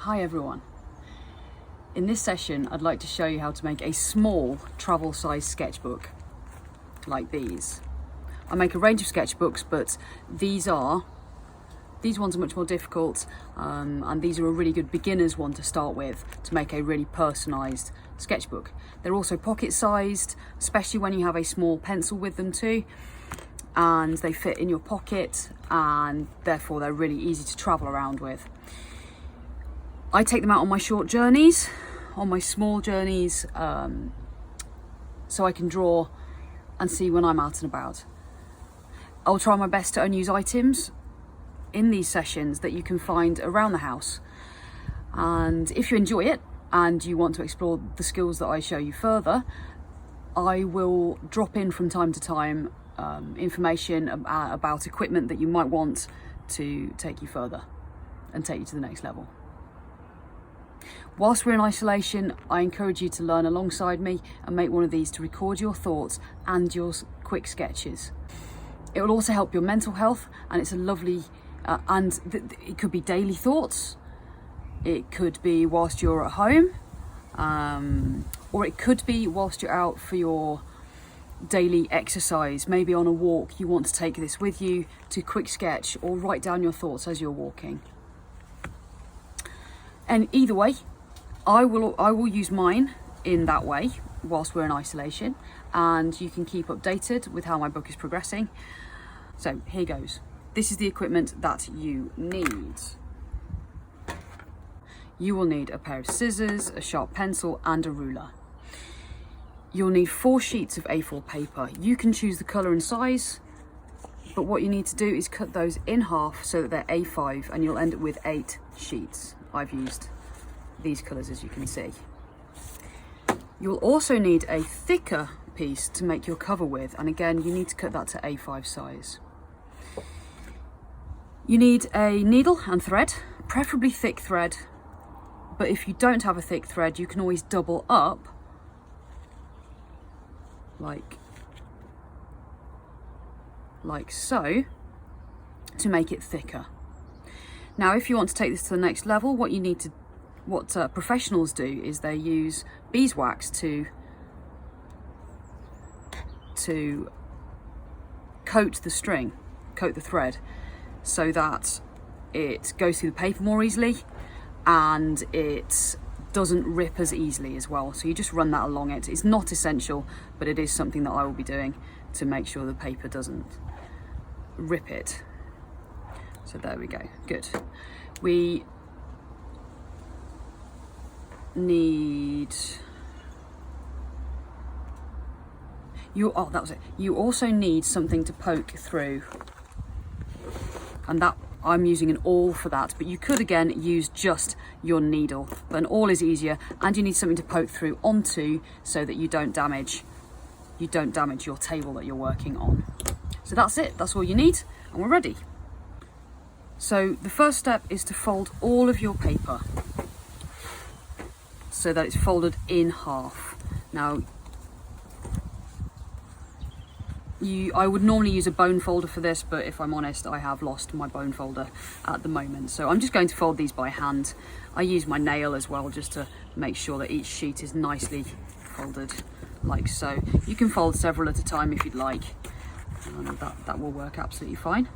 Hi everyone. In this session I'd like to show you how to make a small travel size sketchbook like these. I make a range of sketchbooks, but these ones are much more difficult, and these are a really good beginner's one to start with to make a really personalised sketchbook. They're also pocket sized, especially when you have a small pencil with them too, and they fit in your pocket and therefore they're really easy to travel around with. I take them out on my short journeys, on my small journeys, so I can draw and see when I'm out and about. I'll try my best to only use items in these sessions that you can find around the house. And if you enjoy it and you want to explore the skills that I show you further, I will drop in from time to time information about equipment that you might want to take you further and take you to the next level. Whilst we're in isolation, I encourage you to learn alongside me and make one of these to record your thoughts and your quick sketches. It will also help your mental health, and it's a lovely, it could be daily thoughts, it could be whilst you're at home, or it could be whilst you're out for your daily exercise, maybe on a walk. You want to take this with you to quick sketch or write down your thoughts as you're walking. And either way, I will use mine in that way whilst we're in isolation, and you can keep updated with how my book is progressing. So here goes. This is the equipment that you need. You will need a pair of scissors, a sharp pencil and a ruler. You'll need 4 sheets of A4 paper. You can choose the colour and size, but what you need to do is cut those in half so that they're A5, and you'll end up with 8 sheets. I've used these colours, as you can see. You'll also need a thicker piece to make your cover with, and again you need to cut that to A5 size. You need a needle and thread, preferably thick thread, but if you don't have a thick thread you can always double up like so to make it thicker. Now if you want to take this to the next level, what professionals do is they use beeswax to coat the thread, so that it goes through the paper more easily and it doesn't rip as easily as well. So you just run that along it. It's not essential, but it is something that I will be doing to make sure the paper doesn't rip it. So there we go, good. We need that was it. You also need something to poke through, and that I'm using an awl for that, but you could again use just your needle, but an awl is easier, and you need something to poke through onto so that you don't damage your table that you're working on. So that's it, that's all you need, and we're ready. So the first step is to fold all of your paper so that it's folded in half. Now, I would normally use a bone folder for this, but if I'm honest, I have lost my bone folder at the moment. So I'm just going to fold these by hand. I use my nail as well, just to make sure that each sheet is nicely folded like so. You can fold several at a time if you'd like, and that will work absolutely fine.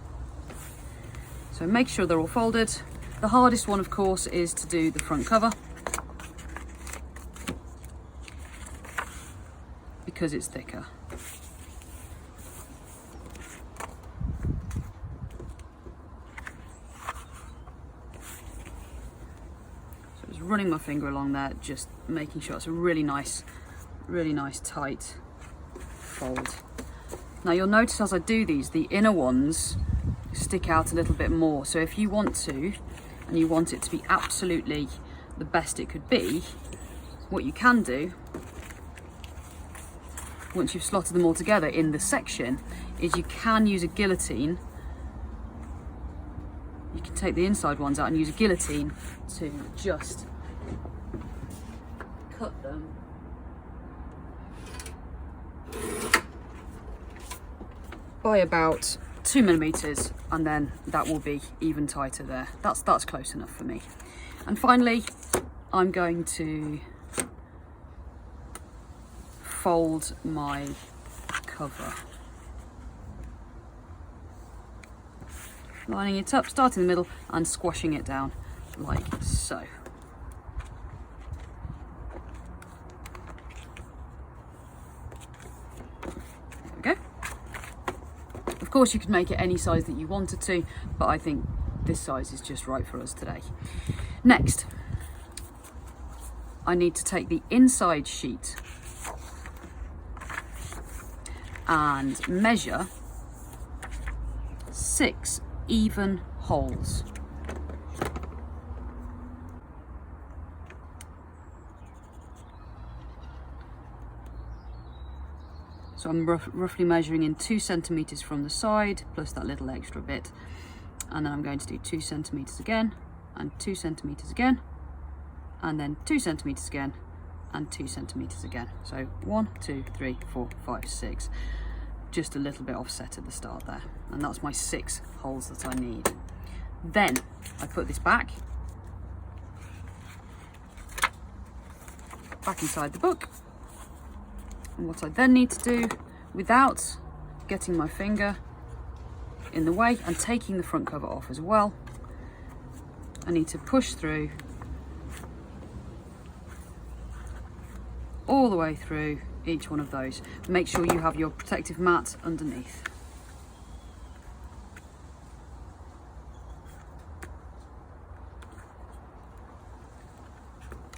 So make sure they're all folded. The hardest one, of course, is to do the front cover, because it's thicker. So just running my finger along there, just making sure it's a really nice tight fold. Now you'll notice as I do these, the inner ones stick out a little bit more. So if you want to, and you want it to be absolutely the best it could be, what you can do, once you've slotted them all together in the section, is you can use a guillotine. You can take the inside ones out and use a guillotine to just cut them by about 2mm, and then that will be even tighter there. That's close enough for me. And finally, I'm going to fold my cover, lining it up, starting in the middle and squashing it down like so. There we go. Of course you could make it any size that you wanted to, but I think this size is just right for us today. Next, I need to take the inside sheet and measure 6 even holes. So I'm roughly measuring in 2 centimeters from the side, plus that little extra bit. And then I'm going to do 2 centimeters again, and 2 centimeters again, and then 2 centimeters again, and 2 centimeters again. So 1, 2, 3, 4, 5, 6. Just a little bit offset at the start there. And that's my 6 holes that I need. Then I put this back inside the book. And what I then need to do, without getting my finger in the way and taking the front cover off as well, I need to push through all the way through each one of those. Make sure you have your protective mat underneath.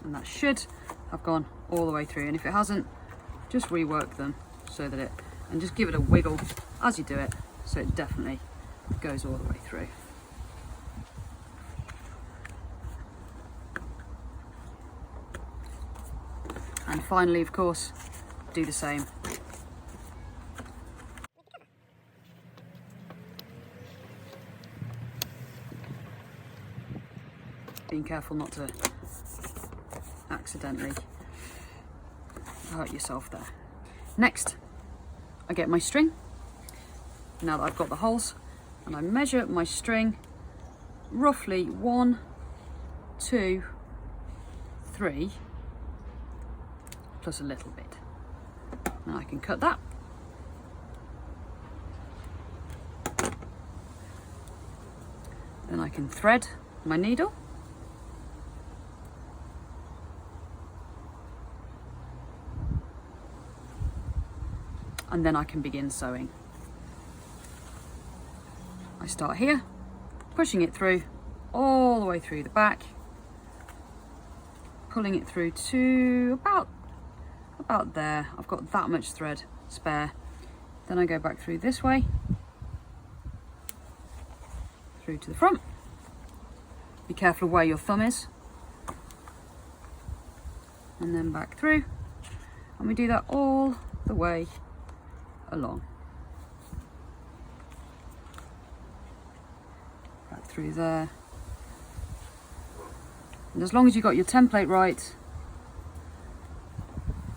And that should have gone all the way through, and if it hasn't, just rework them so that and just give it a wiggle as you do it, so it definitely goes all the way through. And finally, of course, do the same. Being careful not to accidentally hurt yourself there. Next, I get my string, now that I've got the holes, and I measure my string roughly 1, 2, 3, plus a little bit. Now I can cut that. Then I can thread my needle. And then I can begin sewing. I start here, pushing it through all the way through the back, pulling it through to about there. I've got that much thread spare. Then I go back through this way, through to the front. Be careful where your thumb is. And then back through. And we do that all the way along. Back through there. And as long as you got your template right,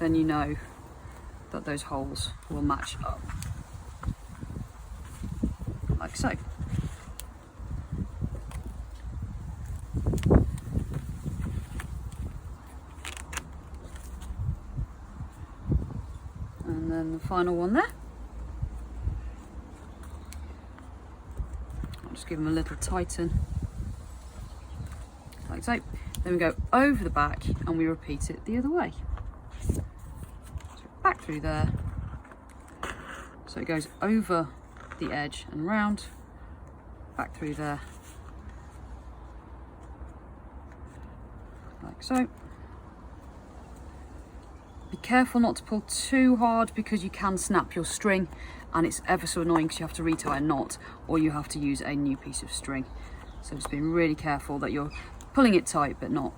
then you know that those holes will match up. Like so. And then the final one there. I'll just give them a little tighten, like so. Then we go over the back and we repeat it the other way. So back through there. So it goes over the edge and round, back through there, like so. Be careful not to pull too hard because you can snap your string, and it's ever so annoying because you have to retie a knot or you have to use a new piece of string. So just being really careful that you're pulling it tight but not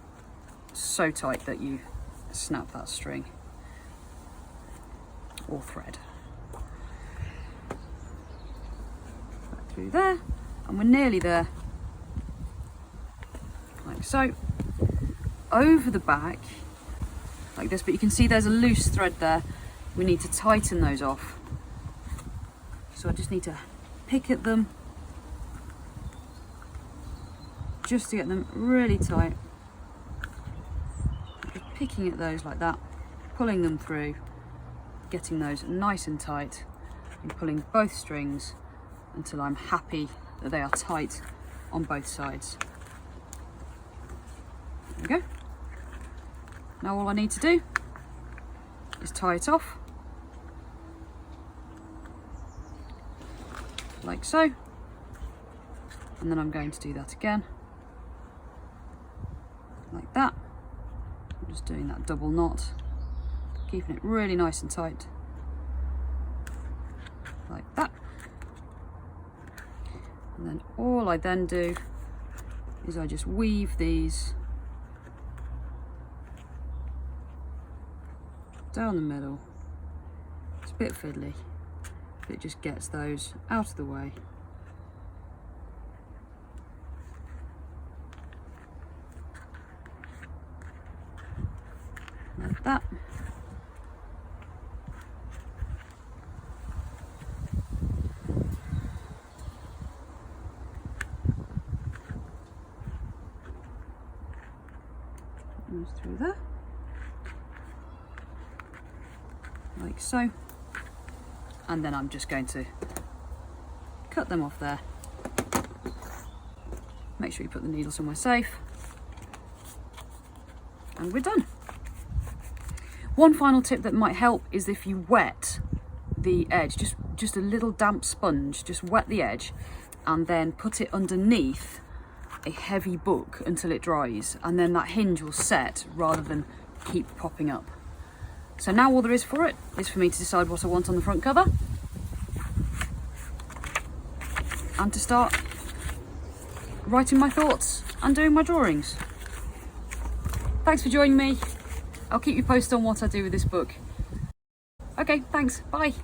so tight that you snap that string or thread. Back through there, and we're nearly there, like so. Over the back like this, but you can see there's a loose thread there. We need to tighten those off. So I just need to pick at them just to get them really tight. Just picking at those like that, pulling them through, getting those nice and tight, and pulling both strings until I'm happy that they are tight on both sides. There we go. Now all I need to do is tie it off, like so, and then I'm going to do that again, like that. I'm just doing that double knot, keeping it really nice and tight, like that. And then all I then do is I just weave these down the middle. It's a bit fiddly, but it just gets those out of the way. Like that. Goes through there. Like so, and then I'm just going to cut them off there. Make sure you put the needle somewhere safe, and we're done. One final tip that might help is if you wet the edge, just a little damp sponge, just wet the edge and then put it underneath a heavy book until it dries, and then that hinge will set rather than keep popping up. So now all there is for it is for me to decide what I want on the front cover and to start writing my thoughts and doing my drawings. Thanks for joining me. I'll keep you posted on what I do with this book. Okay, thanks, bye.